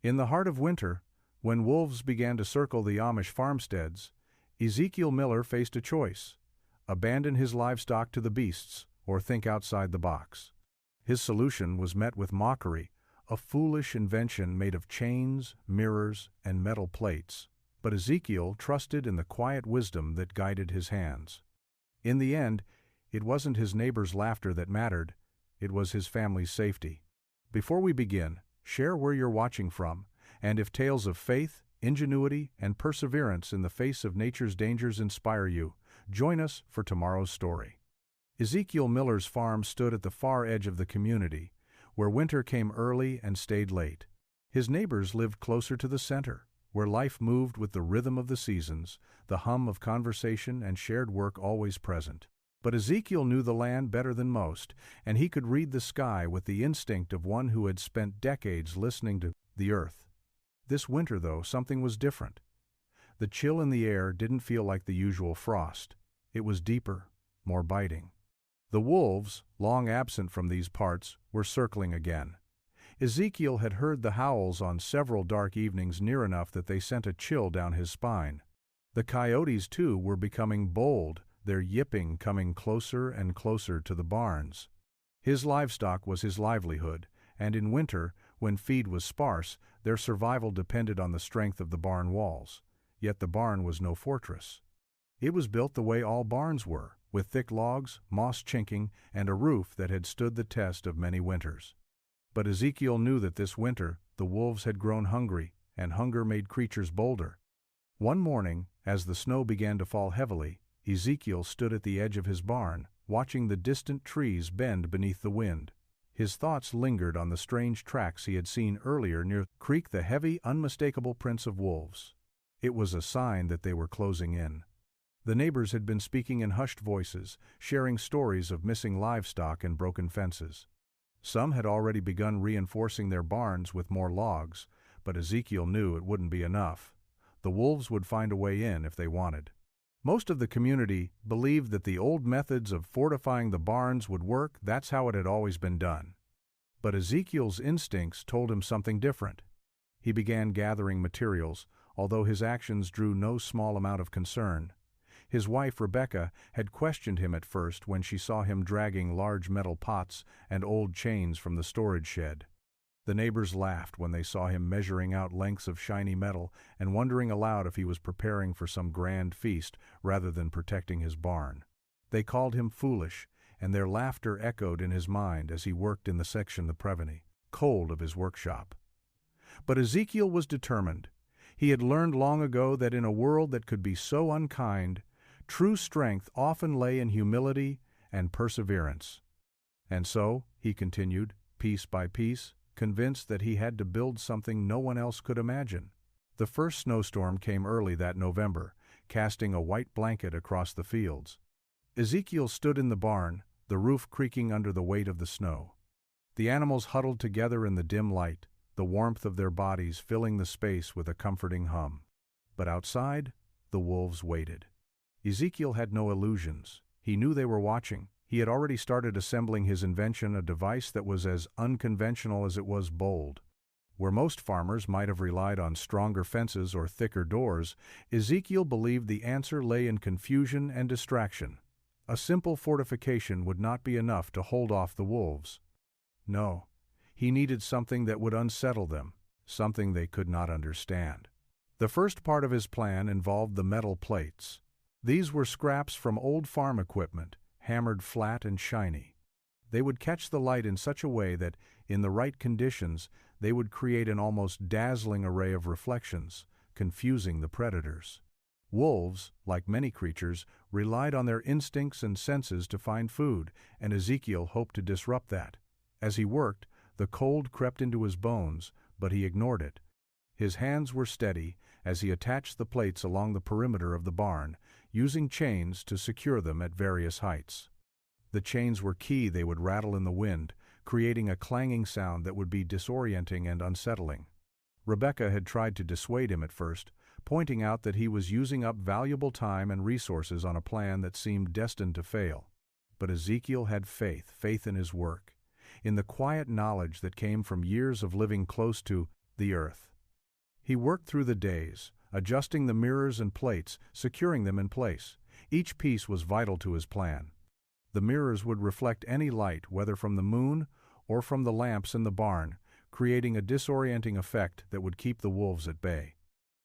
In the heart of winter, when wolves began to circle the Amish farmsteads, Ezekiel Miller faced a choice: abandon his livestock to the beasts or think outside the box. His solution was met with mockery, a foolish invention made of chains, mirrors, and metal plates. But Ezekiel trusted in the quiet wisdom that guided his hands. In the end, it wasn't his neighbor's laughter that mattered, it was his family's safety. Before we begin, share where you're watching from, and if tales of faith, ingenuity, and perseverance in the face of nature's dangers inspire you, join us for tomorrow's story. Ezekiel Miller's farm stood at the far edge of the community, where winter came early and stayed late. His neighbors lived closer to the center, where life moved with the rhythm of the seasons, the hum of conversation and shared work always present. But Ezekiel knew the land better than most, and he could read the sky with the instinct of one who had spent decades listening to the earth. This winter, though, something was different. The chill in the air didn't feel like the usual frost. It was deeper, more biting. The wolves, long absent from these parts, were circling again. Ezekiel had heard the howls on several dark evenings near enough that they sent a chill down his spine. The coyotes, too, were becoming bold, their yipping coming closer and closer to the barns. His livestock was his livelihood, and in winter, when feed was sparse, their survival depended on the strength of the barn walls. Yet the barn was no fortress. It was built the way all barns were, with thick logs, moss chinking, and a roof that had stood the test of many winters. But Ezekiel knew that this winter the wolves had grown hungry, and hunger made creatures bolder. One morning, as the snow began to fall heavily, Ezekiel stood at the edge of his barn, watching the distant trees bend beneath the wind. His thoughts lingered on the strange tracks he had seen earlier near the creek, the heavy, unmistakable prints of wolves. It was a sign that they were closing in. The neighbors had been speaking in hushed voices, sharing stories of missing livestock and broken fences. Some had already begun reinforcing their barns with more logs, but Ezekiel knew it wouldn't be enough. The wolves would find a way in if they wanted. Most of the community believed that the old methods of fortifying the barns would work. That's how it had always been done. But Ezekiel's instincts told him something different. He began gathering materials, although his actions drew no small amount of concern. His wife, Rebecca, had questioned him at first when she saw him dragging large metal pots and old chains from the storage shed. The neighbors laughed when they saw him measuring out lengths of shiny metal and wondering aloud if he was preparing for some grand feast rather than protecting his barn. They called him foolish, and their laughter echoed in his mind as he worked in the section the Preveny, cold of his workshop. But Ezekiel was determined. He had learned long ago that in a world that could be so unkind, true strength often lay in humility and perseverance. And so, he continued, piece by piece, convinced that he had to build something no one else could imagine. The first snowstorm came early that November, casting a white blanket across the fields. Ezekiel stood in the barn, the roof creaking under the weight of the snow. The animals huddled together in the dim light, the warmth of their bodies filling the space with a comforting hum. But outside, the wolves waited. Ezekiel had no illusions. He knew they were watching. He had already started assembling his invention, a device that was as unconventional as it was bold. Where most farmers might have relied on stronger fences or thicker doors, Ezekiel believed the answer lay in confusion and distraction. A simple fortification would not be enough to hold off the wolves. No, he needed something that would unsettle them, something they could not understand. The first part of his plan involved the metal plates. These were scraps from old farm equipment, hammered flat and shiny. They would catch the light in such a way that, in the right conditions, they would create an almost dazzling array of reflections, confusing the predators. Wolves, like many creatures, relied on their instincts and senses to find food, and Ezekiel hoped to disrupt that. As he worked, the cold crept into his bones, but he ignored it. His hands were steady as he attached the plates along the perimeter of the barn, using chains to secure them at various heights. The chains were key. They would rattle in the wind, creating a clanging sound that would be disorienting and unsettling. Rebecca had tried to dissuade him at first, pointing out that he was using up valuable time and resources on a plan that seemed destined to fail. But Ezekiel had faith in his work, in the quiet knowledge that came from years of living close to the earth. He worked through the days, adjusting the mirrors and plates, securing them in place. Each piece was vital to his plan. The mirrors would reflect any light, whether from the moon or from the lamps in the barn, creating a disorienting effect that would keep the wolves at bay.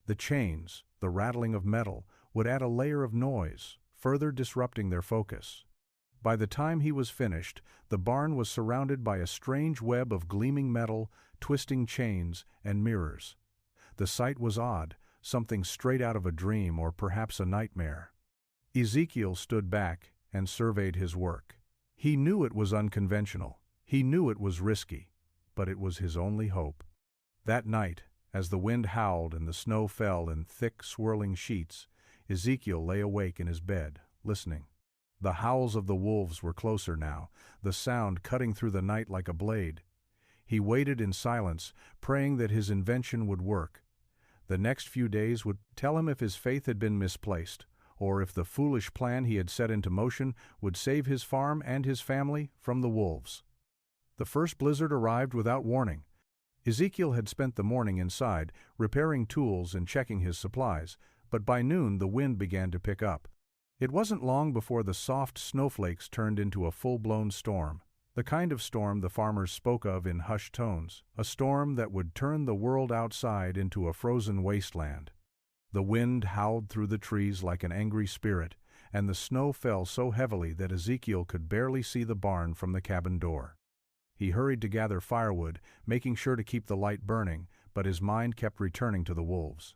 The chains, the rattling of metal, would add a layer of noise, further disrupting their focus. By the time he was finished, the barn was surrounded by a strange web of gleaming metal, twisting chains, and mirrors. The sight was odd, something straight out of a dream or perhaps a nightmare. Ezekiel stood back and surveyed his work. He knew it was unconventional. He knew it was risky, but it was his only hope. That night, as the wind howled and the snow fell in thick, swirling sheets, Ezekiel lay awake in his bed, listening. The howls of the wolves were closer now, the sound cutting through the night like a blade. He waited in silence, praying that his invention would work. The next few days would tell him if his faith had been misplaced, or if the foolish plan he had set into motion would save his farm and his family from the wolves. The first blizzard arrived without warning. Ezekiel had spent the morning inside, repairing tools and checking his supplies, but by noon the wind began to pick up. It wasn't long before the soft snowflakes turned into a full-blown storm, the kind of storm the farmers spoke of in hushed tones, a storm that would turn the world outside into a frozen wasteland. The wind howled through the trees like an angry spirit, and the snow fell so heavily that Ezekiel could barely see the barn from the cabin door. He hurried to gather firewood, making sure to keep the light burning, but his mind kept returning to the wolves.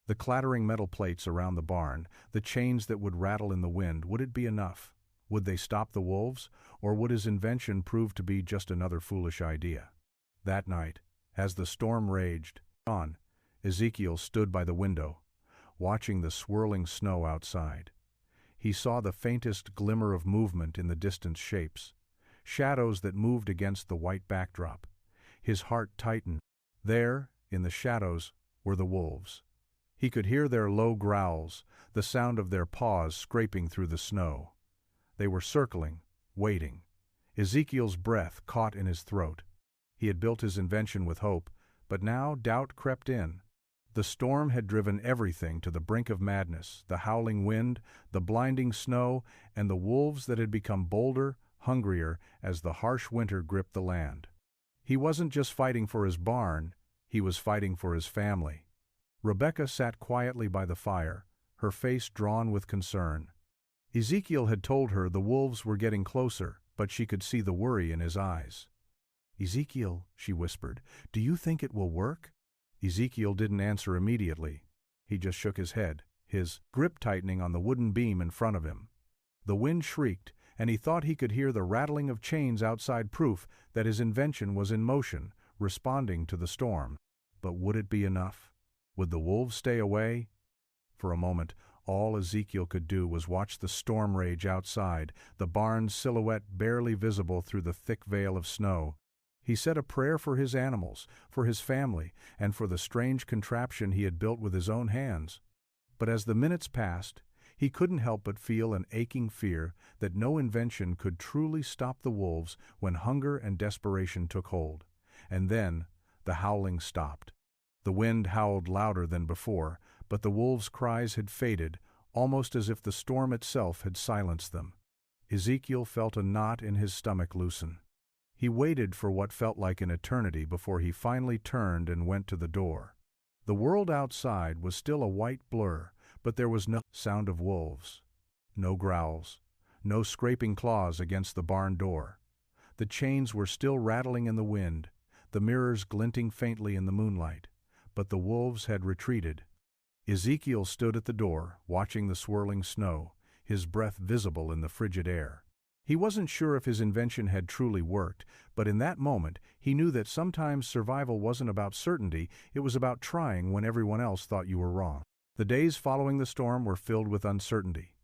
The clattering metal plates around the barn, the chains that would rattle in the wind, would it be enough? Would they stop the wolves, or would his invention prove to be just another foolish idea? That night, as the storm raged on, Ezekiel stood by the window, watching the swirling snow outside. He saw the faintest glimmer of movement in the distant shapes, shadows that moved against the white backdrop. His heart tightened. There, in the shadows, were the wolves. He could hear their low growls, the sound of their paws scraping through the snow. They were circling, waiting. Ezekiel's breath caught in his throat. He had built his invention with hope, but now doubt crept in. The storm had driven everything to the brink of madness, the howling wind, the blinding snow, and the wolves that had become bolder, hungrier, as the harsh winter gripped the land. He wasn't just fighting for his barn, he was fighting for his family. Rebecca sat quietly by the fire, her face drawn with concern. Ezekiel had told her the wolves were getting closer, but she could see the worry in his eyes. "Ezekiel," she whispered, "do you think it will work?" Ezekiel didn't answer immediately. He just shook his head, his grip tightening on the wooden beam in front of him. The wind shrieked, and he thought he could hear the rattling of chains outside, proof that his invention was in motion, responding to the storm. But would it be enough? Would the wolves stay away? For a moment, all Ezekiel could do was watch the storm rage outside, the barn's silhouette barely visible through the thick veil of snow. He said a prayer for his animals, for his family, and for the strange contraption he had built with his own hands. But as the minutes passed, he couldn't help but feel an aching fear that no invention could truly stop the wolves when hunger and desperation took hold. And then, the howling stopped. The wind howled louder than before, but the wolves' cries had faded, almost as if the storm itself had silenced them. Ezekiel felt a knot in his stomach loosen. He waited for what felt like an eternity before he finally turned and went to the door. The world outside was still a white blur, but there was no sound of wolves. No growls. No scraping claws against the barn door. The chains were still rattling in the wind, the mirrors glinting faintly in the moonlight, but the wolves had retreated. Ezekiel stood at the door, watching the swirling snow, his breath visible in the frigid air. He wasn't sure if his invention had truly worked, but in that moment he knew that sometimes survival wasn't about certainty, it was about trying when everyone else thought you were wrong. The days following the storm were filled with uncertainty.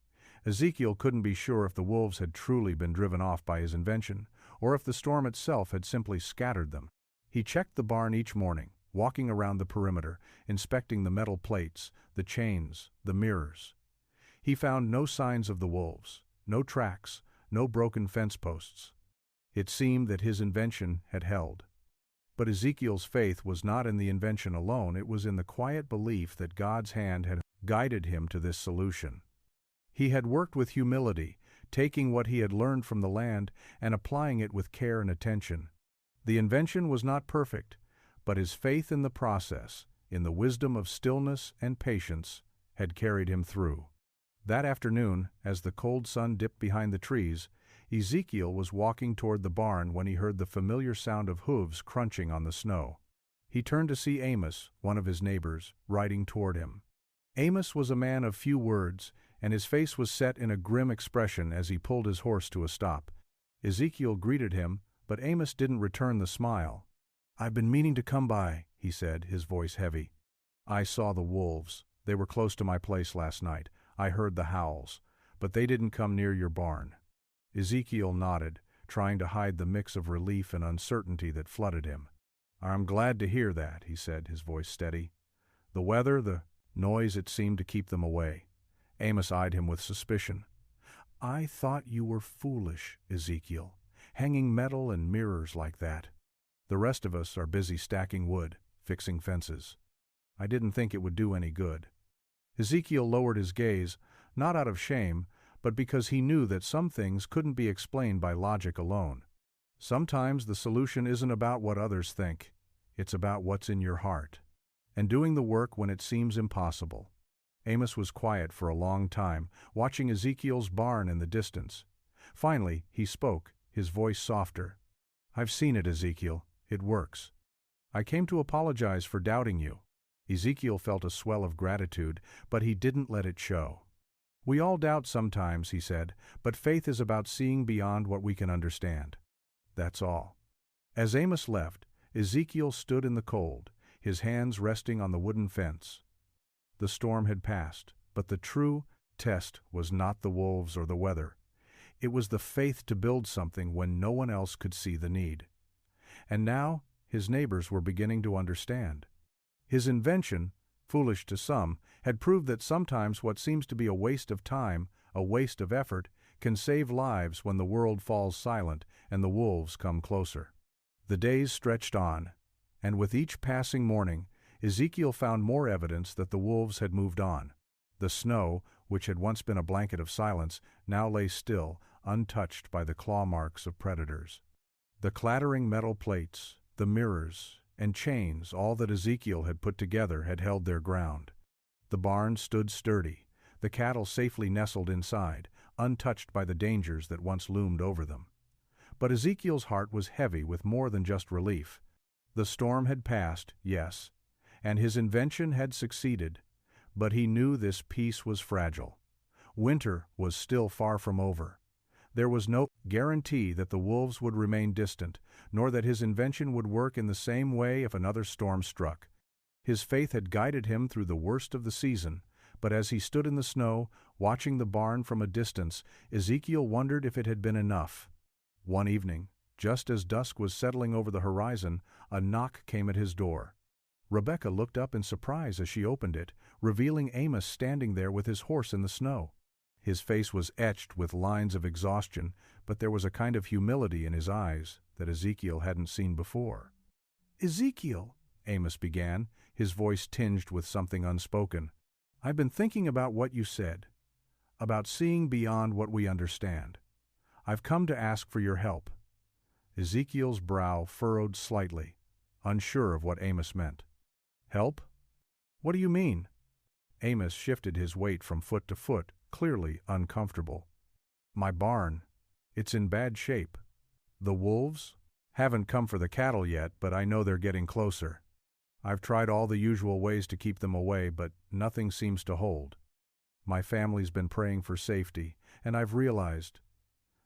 Ezekiel couldn't be sure if the wolves had truly been driven off by his invention, or if the storm itself had simply scattered them. He checked the barn each morning, walking around the perimeter, inspecting the metal plates, the chains, the mirrors. He found no signs of the wolves, no tracks, no broken fence posts. It seemed that his invention had held. But Ezekiel's faith was not in the invention alone, it was in the quiet belief that God's hand had guided him to this solution. He had worked with humility, taking what he had learned from the land and applying it with care and attention. The invention was not perfect, but his faith in the process, in the wisdom of stillness and patience, had carried him through. That afternoon, as the cold sun dipped behind the trees, Ezekiel was walking toward the barn when he heard the familiar sound of hooves crunching on the snow. He turned to see Amos, one of his neighbors, riding toward him. Amos was a man of few words, and his face was set in a grim expression as he pulled his horse to a stop. Ezekiel greeted him, but Amos didn't return the smile. "I've been meaning to come by," he said, his voice heavy. "I saw the wolves. They were close to my place last night. I heard the howls, but they didn't come near your barn." Ezekiel nodded, trying to hide the mix of relief and uncertainty that flooded him. "I'm glad to hear that," he said, his voice steady. "The weather, the noise, it seemed to keep them away." Amos eyed him with suspicion. "I thought you were foolish, Ezekiel, hanging metal and mirrors like that. The rest of us are busy stacking wood, fixing fences. I didn't think it would do any good." Ezekiel lowered his gaze, not out of shame, but because he knew that some things couldn't be explained by logic alone. Sometimes the solution isn't about what others think, it's about what's in your heart, and doing the work when it seems impossible. Amos was quiet for a long time, watching Ezekiel's barn in the distance. Finally, he spoke, his voice softer. "I've seen it, Ezekiel. It works. I came to apologize for doubting you." Ezekiel felt a swell of gratitude, but he didn't let it show. "We all doubt sometimes," he said, "but faith is about seeing beyond what we can understand. That's all." As Amos left, Ezekiel stood in the cold, his hands resting on the wooden fence. The storm had passed, but the true test was not the wolves or the weather. It was the faith to build something when no one else could see the need. And now, his neighbors were beginning to understand. His invention, foolish to some, had proved that sometimes what seems to be a waste of time, a waste of effort, can save lives when the world falls silent and the wolves come closer. The days stretched on, and with each passing morning, Ezekiel found more evidence that the wolves had moved on. The snow, which had once been a blanket of silence, now lay still, untouched by the claw marks of predators. The clattering metal plates, the mirrors, and chains, all that Ezekiel had put together, had held their ground. The barn stood sturdy, the cattle safely nestled inside, untouched by the dangers that once loomed over them. But Ezekiel's heart was heavy with more than just relief. The storm had passed, yes, and his invention had succeeded, but he knew this peace was fragile. Winter was still far from over. There was no guarantee that the wolves would remain distant, nor that his invention would work in the same way if another storm struck. His faith had guided him through the worst of the season, but as he stood in the snow, watching the barn from a distance, Ezekiel wondered if it had been enough. One evening, just as dusk was settling over the horizon, a knock came at his door. Rebecca looked up in surprise as she opened it, revealing Amos standing there with his horse in the snow. His face was etched with lines of exhaustion, but there was a kind of humility in his eyes that Ezekiel hadn't seen before. "Ezekiel," Amos began, his voice tinged with something unspoken, "I've been thinking about what you said, about seeing beyond what we understand. I've come to ask for your help." Ezekiel's brow furrowed slightly, unsure of what Amos meant. "Help? What do you mean?" Amos shifted his weight from foot to foot, clearly uncomfortable. "My barn. It's in bad shape. The wolves haven't come for the cattle yet, but I know they're getting closer. I've tried all the usual ways to keep them away, but nothing seems to hold. My family's been praying for safety, and I've realized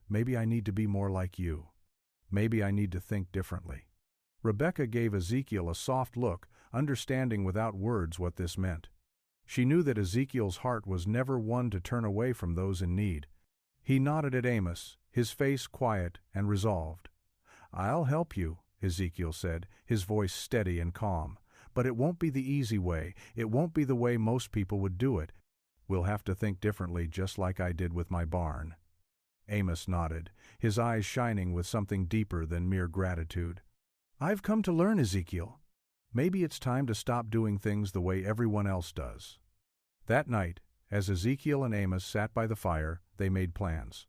maybe I need to be more like you. Maybe I need to think differently." Rebecca gave Ezekiel a soft look, understanding without words what this meant. She knew that Ezekiel's heart was never one to turn away from those in need. He nodded at Amos, his face quiet and resolved. "I'll help you," Ezekiel said, his voice steady and calm. "But it won't be the easy way. It won't be the way most people would do it. We'll have to think differently, just like I did with my barn." Amos nodded, his eyes shining with something deeper than mere gratitude. "I've come to learn, Ezekiel. Maybe it's time to stop doing things the way everyone else does." That night, as Ezekiel and Amos sat by the fire, they made plans.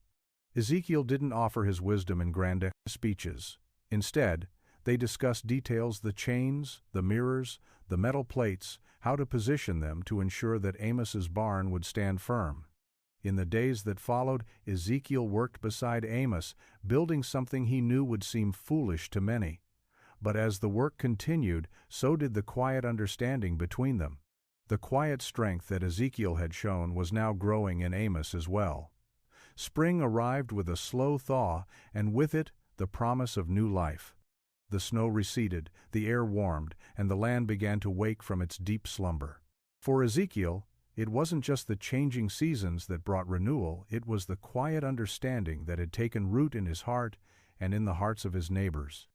Ezekiel didn't offer his wisdom in grand speeches. Instead, they discussed details: the chains, the mirrors, the metal plates, how to position them to ensure that Amos's barn would stand firm. In the days that followed, Ezekiel worked beside Amos, building something he knew would seem foolish to many. But as the work continued, so did the quiet understanding between them. The quiet strength that Ezekiel had shown was now growing in Amos as well. Spring arrived with a slow thaw, and with it, the promise of new life. The snow receded, the air warmed, and the land began to wake from its deep slumber. For Ezekiel, it wasn't just the changing seasons that brought renewal, it was the quiet understanding that had taken root in his heart and in the hearts of his neighbors.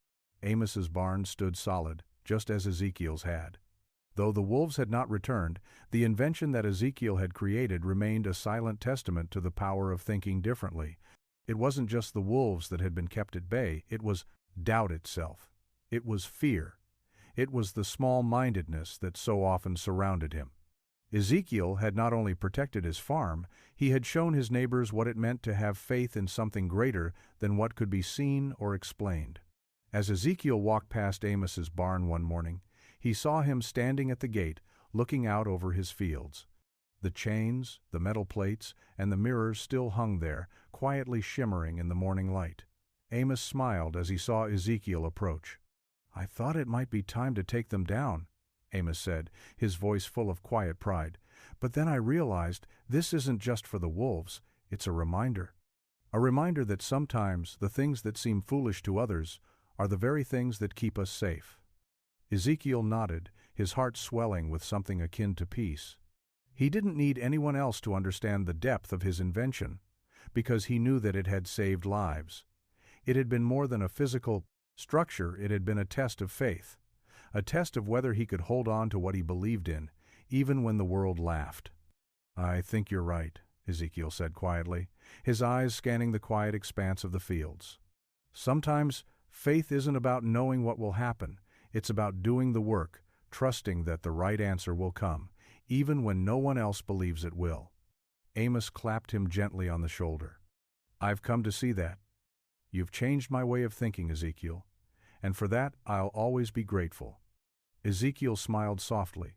Amos's barn stood solid, just as Ezekiel's had. Though the wolves had not returned, the invention that Ezekiel had created remained a silent testament to the power of thinking differently. It wasn't just the wolves that had been kept at bay, it was doubt itself. It was fear. It was the small-mindedness that so often surrounded him. Ezekiel had not only protected his farm, he had shown his neighbors what it meant to have faith in something greater than what could be seen or explained. As Ezekiel walked past Amos's barn one morning, he saw him standing at the gate, looking out over his fields. The chains, the metal plates, and the mirrors still hung there, quietly shimmering in the morning light. Amos smiled as he saw Ezekiel approach. "I thought it might be time to take them down," Amos said, his voice full of quiet pride. "But then I realized this isn't just for the wolves, it's a reminder. A reminder that sometimes the things that seem foolish to others are the very things that keep us safe." Ezekiel nodded, his heart swelling with something akin to peace. He didn't need anyone else to understand the depth of his invention, because he knew that it had saved lives. It had been more than a physical structure, it had been a test of faith, a test of whether he could hold on to what he believed in, even when the world laughed. "I think you're right," Ezekiel said quietly, his eyes scanning the quiet expanse of the fields. "Sometimes faith isn't about knowing what will happen, it's about doing the work, trusting that the right answer will come, even when no one else believes it will." Amos clapped him gently on the shoulder. "I've come to see that. You've changed my way of thinking, Ezekiel, and for that I'll always be grateful." Ezekiel smiled softly,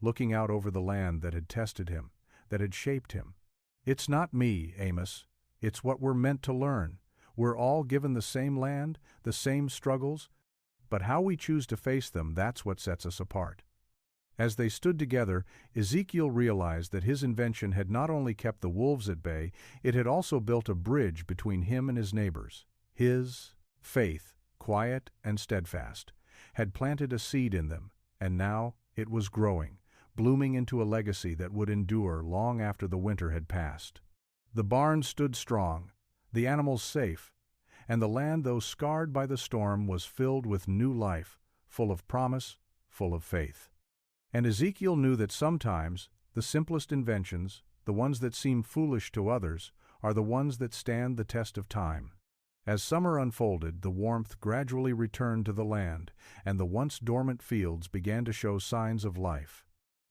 looking out over the land that had tested him, that had shaped him. "It's not me, Amos. It's what we're meant to learn. We're all given the same land, the same struggles, but how we choose to face them, that's what sets us apart." As they stood together, Ezekiel realized that his invention had not only kept the wolves at bay, it had also built a bridge between him and his neighbors. His faith, quiet and steadfast, had planted a seed in them, and now it was growing, blooming into a legacy that would endure long after the winter had passed. The barn stood strong, the animals safe, and the land, though scarred by the storm, was filled with new life, full of promise, full of faith. And Ezekiel knew that sometimes the simplest inventions, the ones that seem foolish to others, are the ones that stand the test of time. As summer unfolded, the warmth gradually returned to the land, and the once dormant fields began to show signs of life.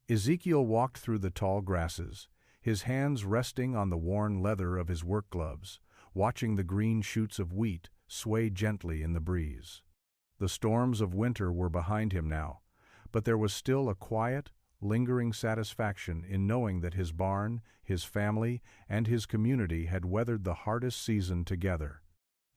Ezekiel walked through the tall grasses, his hands resting on the worn leather of his work gloves, watching the green shoots of wheat sway gently in the breeze. The storms of winter were behind him now, but there was still a quiet, lingering satisfaction in knowing that his barn, his family, and his community had weathered the hardest season together.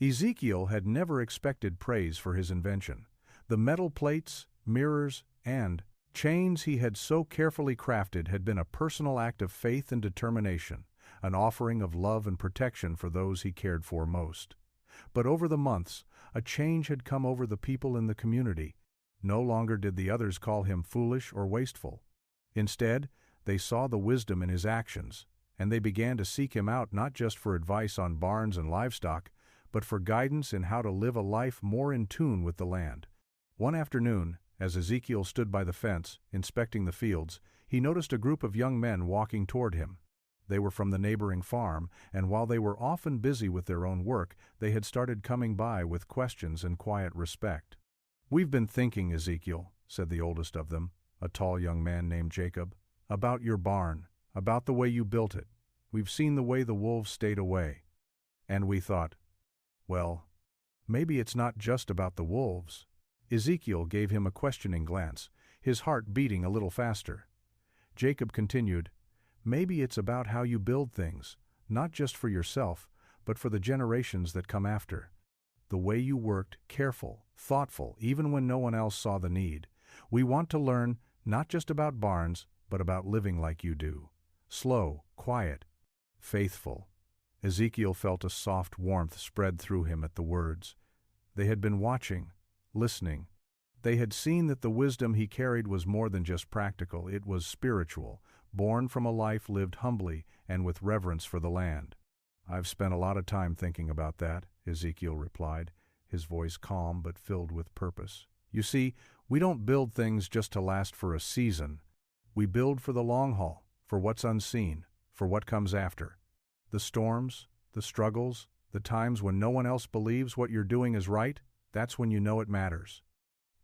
Ezekiel had never expected praise for his invention. The metal plates, mirrors, and chains he had so carefully crafted had been a personal act of faith and determination, an offering of love and protection for those he cared for most. But over the months, a change had come over the people in the community. No longer did the others call him foolish or wasteful. Instead, they saw the wisdom in his actions, and they began to seek him out not just for advice on barns and livestock, but for guidance in how to live a life more in tune with the land. One afternoon, as Ezekiel stood by the fence, inspecting the fields, he noticed a group of young men walking toward him. They were from the neighboring farm, and while they were often busy with their own work, they had started coming by with questions and quiet respect. "We've been thinking, Ezekiel," said the oldest of them, a tall young man named Jacob, "about your barn, about the way you built it. We've seen the way the wolves stayed away. And we thought, well, maybe it's not just about the wolves." Ezekiel gave him a questioning glance, his heart beating a little faster. Jacob continued, "Maybe it's about how you build things, not just for yourself, but for the generations that come after. The way you worked, careful, thoughtful, even when no one else saw the need. We want to learn not just about barns, but about living like you do. Slow, quiet, faithful." Ezekiel felt a soft warmth spread through him at the words. They had been watching, listening. They had seen that the wisdom he carried was more than just practical, it was spiritual, born from a life lived humbly and with reverence for the land. "I've spent a lot of time thinking about that," Ezekiel replied, his voice calm but filled with purpose. "You see, we don't build things just to last for a season. We build for the long haul, for what's unseen, for what comes after. The storms, the struggles, the times when no one else believes what you're doing is right, that's when you know it matters."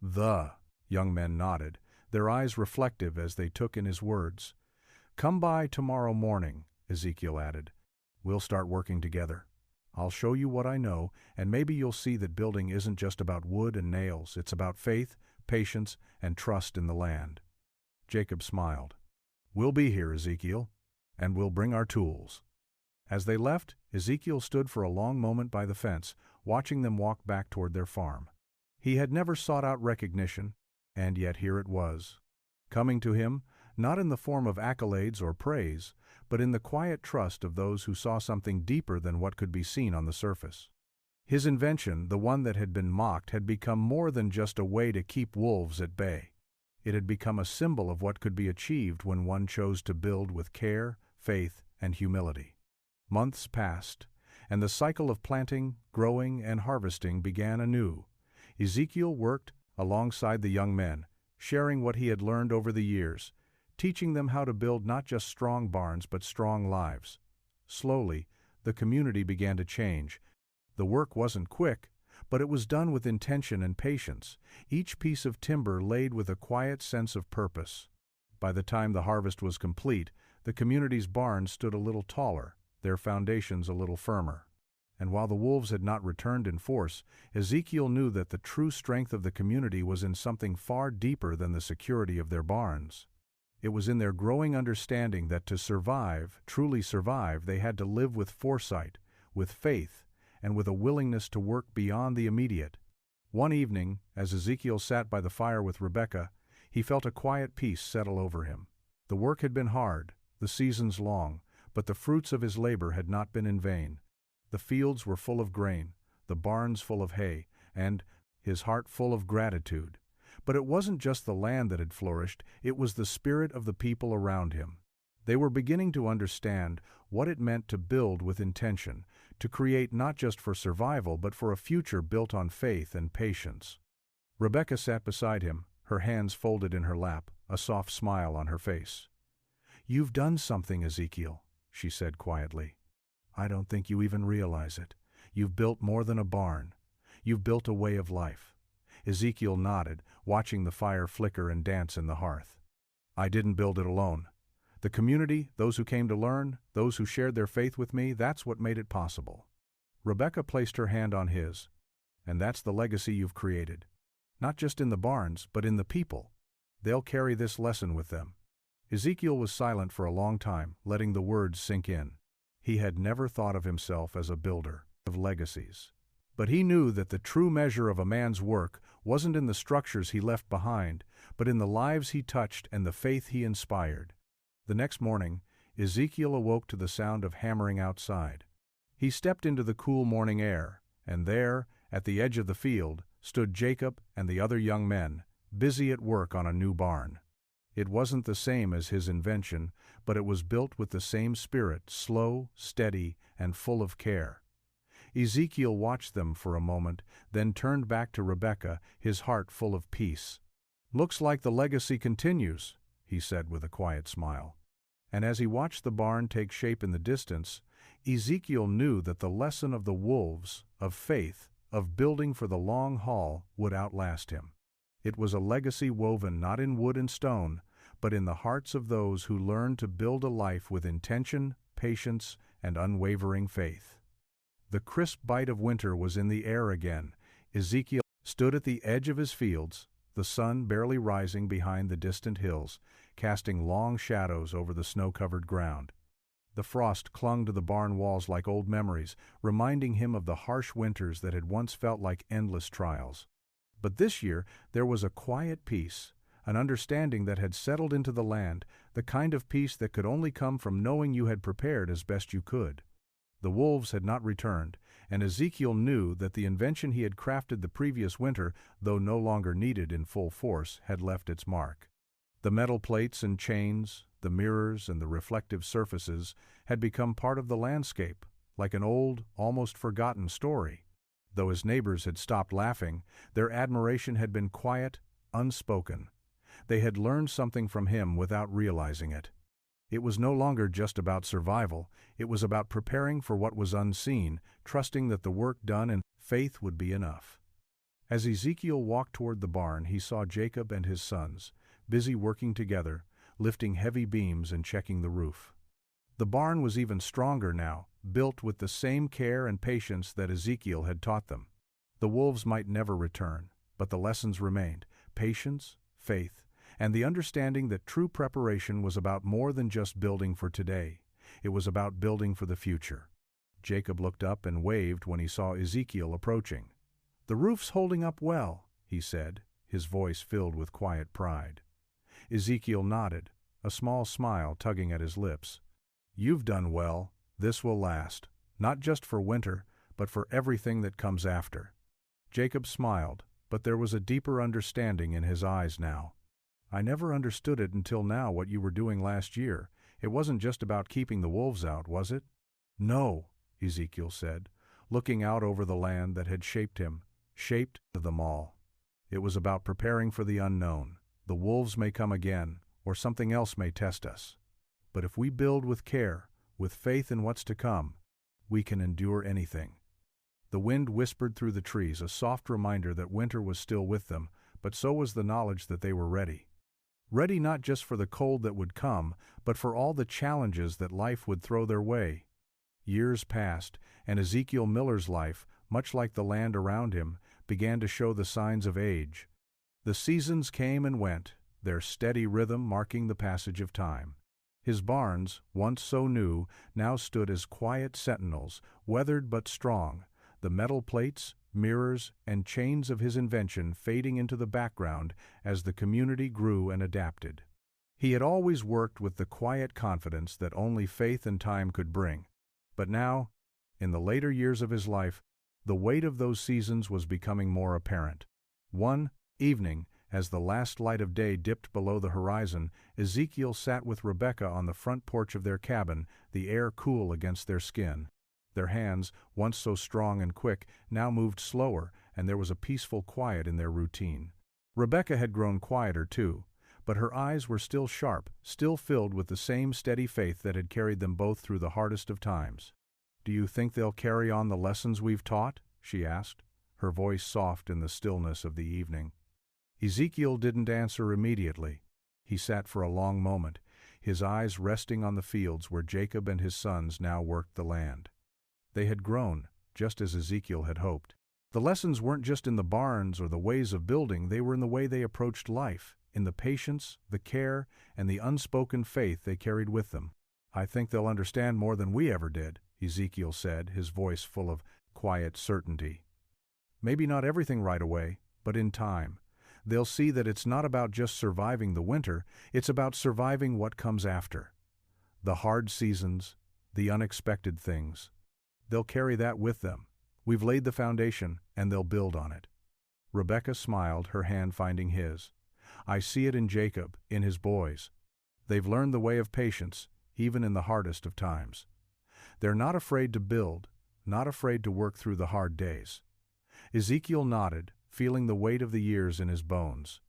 "The," young men nodded, their eyes reflective as they took in his words. "Come by tomorrow morning," Ezekiel added. "We'll start working together. I'll show you what I know, and maybe you'll see that building isn't just about wood and nails, it's about faith, patience, and trust in the land." Jacob smiled. "We'll be here, Ezekiel, and we'll bring our tools." As they left, Ezekiel stood for a long moment by the fence, watching them walk back toward their farm. He had never sought out recognition, and yet here it was, coming to him, not in the form of accolades or praise, but in the quiet trust of those who saw something deeper than what could be seen on the surface. His invention, the one that had been mocked, had become more than just a way to keep wolves at bay. It had become a symbol of what could be achieved when one chose to build with care, faith, and humility. Months passed, and the cycle of planting, growing, and harvesting began anew. Ezekiel worked alongside the young men, sharing what he had learned over the years, teaching them how to build not just strong barns but strong lives. Slowly, the community began to change. The work wasn't quick, but it was done with intention and patience, each piece of timber laid with a quiet sense of purpose. By the time the harvest was complete, the community's barns stood a little taller, their foundations a little firmer. And while the wolves had not returned in force, Ezekiel knew that the true strength of the community was in something far deeper than the security of their barns. It was in their growing understanding that to survive, truly survive, they had to live with foresight, with faith, and with a willingness to work beyond the immediate. One evening, as Ezekiel sat by the fire with Rebekah, he felt a quiet peace settle over him. The work had been hard, the seasons long, but the fruits of his labor had not been in vain. The fields were full of grain, the barns full of hay, and his heart full of gratitude. But it wasn't just the land that had flourished, it was the spirit of the people around him. They were beginning to understand what it meant to build with intention, to create not just for survival but for a future built on faith and patience. Rebekah sat beside him, her hands folded in her lap, a soft smile on her face. "You've done something, Ezekiel," she said quietly. "I don't think you even realize it. You've built more than a barn. You've built a way of life." Ezekiel nodded, watching the fire flicker and dance in the hearth. "I didn't build it alone. The community, those who came to learn, those who shared their faith with me, that's what made it possible." Rebekah placed her hand on his. "And that's the legacy you've created. Not just in the barns, but in the people. They'll carry this lesson with them." Ezekiel was silent for a long time, letting the words sink in. He had never thought of himself as a builder of legacies. But he knew that the true measure of a man's work wasn't in the structures he left behind, but in the lives he touched and the faith he inspired. The next morning, Ezekiel awoke to the sound of hammering outside. He stepped into the cool morning air, and there, at the edge of the field, stood Jacob and the other young men, busy at work on a new barn. It wasn't the same as his invention, but it was built with the same spirit, slow, steady, and full of care. Ezekiel watched them for a moment, then turned back to Rebekah, his heart full of peace. "Looks like the legacy continues," he said with a quiet smile. And as he watched the barn take shape in the distance, Ezekiel knew that the lesson of the wolves, of faith, of building for the long haul, would outlast him. It was a legacy woven not in wood and stone, but in the hearts of those who learned to build a life with intention, patience, and unwavering faith. The crisp bite of winter was in the air again. Ezekiel stood at the edge of his fields, the sun barely rising behind the distant hills, casting long shadows over the snow-covered ground. The frost clung to the barn walls like old memories, reminding him of the harsh winters that had once felt like endless trials. But this year there was a quiet peace, an understanding that had settled into the land, the kind of peace that could only come from knowing you had prepared as best you could. The wolves had not returned, and Ezekiel knew that the invention he had crafted the previous winter, though no longer needed in full force, had left its mark. The metal plates and chains, the mirrors and the reflective surfaces had become part of the landscape, like an old, almost forgotten story. Though his neighbors had stopped laughing, their admiration had been quiet, unspoken. They had learned something from him without realizing it. It was no longer just about survival, it was about preparing for what was unseen, trusting that the work done in faith would be enough. As Ezekiel walked toward the barn, he saw Jacob and his sons, busy working together, lifting heavy beams and checking the roof. The barn was even stronger now, built with the same care and patience that Ezekiel had taught them. The wolves might never return, but the lessons remained: patience, faith, and the understanding that true preparation was about more than just building for today. It was about building for the future. Jacob looked up and waved when he saw Ezekiel approaching. "The roof's holding up well," he said, his voice filled with quiet pride. Ezekiel nodded, a small smile tugging at his lips. "You've done well. This will last, not just for winter, but for everything that comes after." Jacob smiled, but there was a deeper understanding in his eyes now. "I never understood it until now what you were doing last year. It wasn't just about keeping the wolves out, was it?" "No," Ezekiel said, looking out over the land that had shaped him, shaped them all. "It was about preparing for the unknown. The wolves may come again, or something else may test us. But if we build with care, with faith in what's to come, we can endure anything." The wind whispered through the trees, a soft reminder that winter was still with them, but so was the knowledge that they were ready. Ready not just for the cold that would come, but for all the challenges that life would throw their way. Years passed, and Ezekiel Miller's life, much like the land around him, began to show the signs of age. The seasons came and went, their steady rhythm marking the passage of time. His barns, once so new, now stood as quiet sentinels, weathered but strong, the metal plates, mirrors, and chains of his invention fading into the background as the community grew and adapted. He had always worked with the quiet confidence that only faith and time could bring. But now, in the later years of his life, the weight of those seasons was becoming more apparent. One evening, as the last light of day dipped below the horizon, Ezekiel sat with Rebekah on the front porch of their cabin, the air cool against their skin. Their hands, once so strong and quick, now moved slower, and there was a peaceful quiet in their routine. Rebekah had grown quieter too, but her eyes were still sharp, still filled with the same steady faith that had carried them both through the hardest of times. "Do you think they'll carry on the lessons we've taught?" she asked, her voice soft in the stillness of the evening. Ezekiel didn't answer immediately. He sat for a long moment, his eyes resting on the fields where Jacob and his sons now worked the land. They had grown, just as Ezekiel had hoped. The lessons weren't just in the barns or the ways of building, they were in the way they approached life, in the patience, the care, and the unspoken faith they carried with them. "I think they'll understand more than we ever did," Ezekiel said, his voice full of quiet certainty. "Maybe not everything right away, but in time. They'll see that it's not about just surviving the winter, it's about surviving what comes after. The hard seasons, the unexpected things. They'll carry that with them. We've laid the foundation, and they'll build on it." Rebekah smiled, her hand finding his. "I see it in Jacob, in his boys. They've learned the way of patience, even in the hardest of times. They're not afraid to build, not afraid to work through the hard days." Ezekiel nodded, feeling the weight of the years in his bones.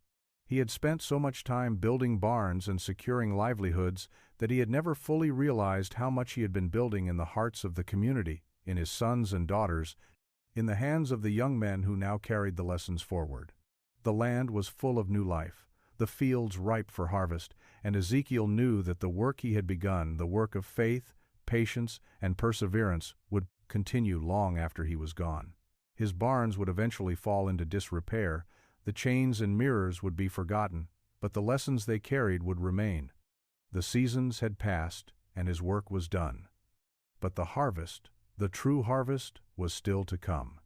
He had spent so much time building barns and securing livelihoods that he had never fully realized how much he had been building in the hearts of the community, in his sons and daughters, in the hands of the young men who now carried the lessons forward. The land was full of new life, the fields ripe for harvest, and Ezekiel knew that the work he had begun, the work of faith, patience, and perseverance, would continue long after he was gone. His barns would eventually fall into disrepair, the chains and mirrors would be forgotten, but the lessons they carried would remain. The seasons had passed, and his work was done. But the harvest, the true harvest, was still to come.